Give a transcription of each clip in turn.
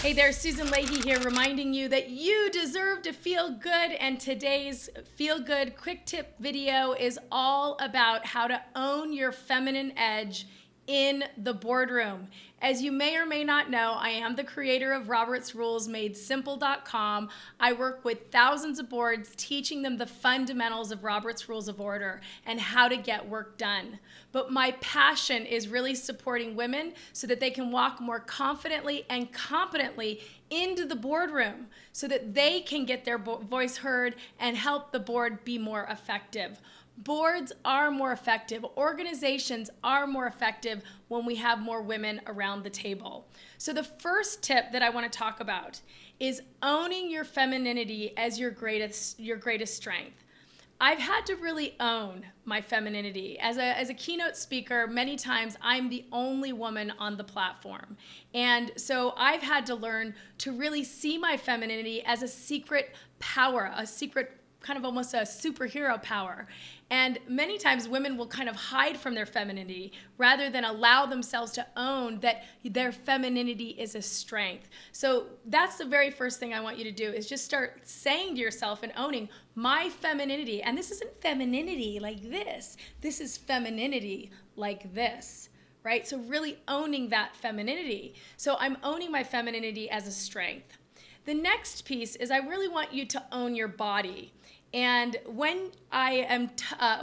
Hey there, Susan Leahy here, reminding you that you deserve to feel good, and today's Feel Good Quick Tip video is all about how to own your feminine edge in the boardroom. As you may or may not know, I am the creator of Robert's Rules Made Simple.com. I work with thousands of boards teaching them the fundamentals of Robert's Rules of Order and how to get work done. But my passion is really supporting women so that they can walk more confidently and competently into the boardroom so that they can get their voice heard and help the board be more effective. Boards are more effective. Organizations are more effective when we have more women around the table. So the first tip that I want to talk about is owning your femininity as your greatest strength. I've had to really own my femininity. As a keynote speaker, many times I'm the only woman on the platform. And so I've had to learn to really see my femininity as a secret power, a secret kind of almost a superhero power. And many times women will kind of hide from their femininity rather than allow themselves to own that their femininity is a strength. So that's the very first thing I want you to do, is just start saying to yourself and owning my femininity. And this isn't femininity like this. This is femininity like this, right? So really owning that femininity. So I'm owning my femininity as a strength. The next piece is I really want you to own your body. And when I am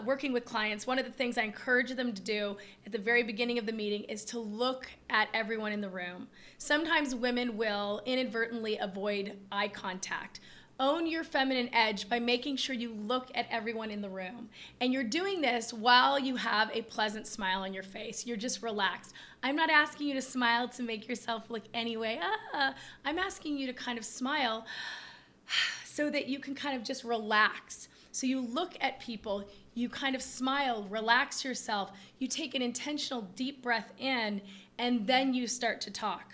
working with clients, one of the things I encourage them to do at the very beginning of the meeting is to look at everyone in the room. Sometimes women will inadvertently avoid eye contact. Own your feminine edge by making sure you look at everyone in the room. And you're doing this while you have a pleasant smile on your face. You're just relaxed. I'm not asking you to smile to make yourself look anyway. I'm asking you to kind of smile so that you can kind of just relax. So you look at people, you kind of smile, relax yourself, you take an intentional deep breath in, and then you start to talk.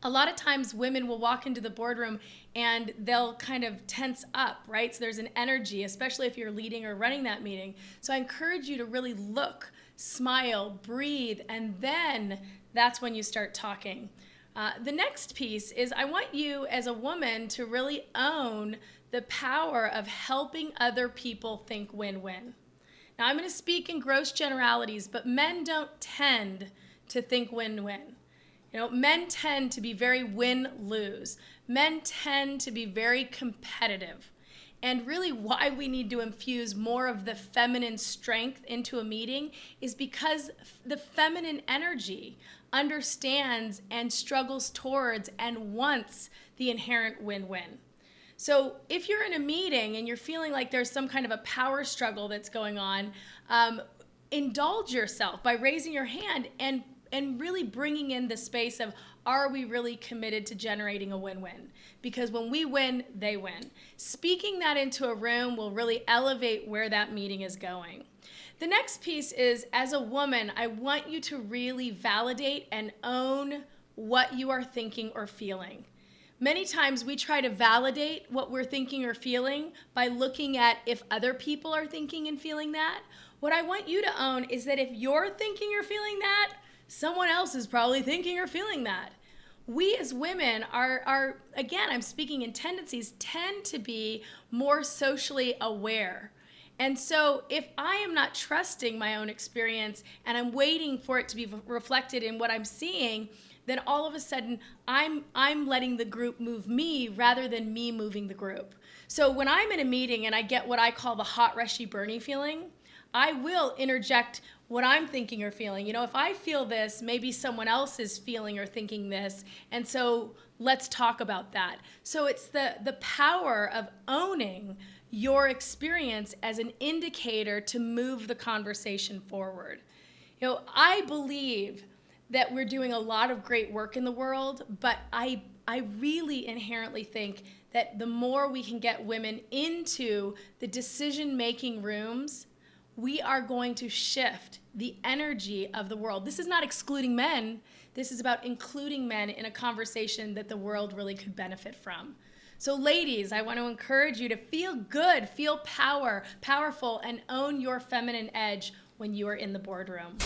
A lot of times women will walk into the boardroom and they'll kind of tense up, right? So there's an energy, especially if you're leading or running that meeting. So I encourage you to really look, smile, breathe, and then that's when you start talking. The next piece is I want you as a woman to really own the power of helping other people think win-win. Now I'm going to speak in gross generalities, but men don't tend to think win-win. You know, men tend to be very win-lose. Men tend to be very competitive. And really why we need to infuse more of the feminine strength into a meeting is because the feminine energy understands and struggles towards and wants the inherent win-win. So if you're in a meeting and you're feeling like there's some kind of a power struggle that's going on, indulge yourself by raising your hand and really bringing in the space of, are we really committed to generating a win-win? Because when we win, they win. Speaking that into a room will really elevate where that meeting is going. The next piece is, as a woman, I want you to really validate and own what you are thinking or feeling. Many times we try to validate what we're thinking or feeling by looking at if other people are thinking and feeling that. What I want you to own is that if you're thinking or feeling that, someone else is probably thinking or feeling that. We as women are, again, I'm speaking in tendencies, tend to be more socially aware. And so if I am not trusting my own experience and I'm waiting for it to be reflected in what I'm seeing, then all of a sudden I'm letting the group move me rather than me moving the group. So when I'm in a meeting and I get what I call the hot, rushy, burny feeling, I will interject what I'm thinking or feeling. You know, if I feel this, maybe someone else is feeling or thinking this, and so let's talk about that. So it's the power of owning your experience as an indicator to move the conversation forward. You know, I believe that we're doing a lot of great work in the world, but I really inherently think that the more we can get women into the decision-making rooms, we are going to shift the energy of the world. This is not excluding men. This is about including men in a conversation that the world really could benefit from. So ladies, I want to encourage you to feel good, feel powerful, and own your feminine edge when you are in the boardroom.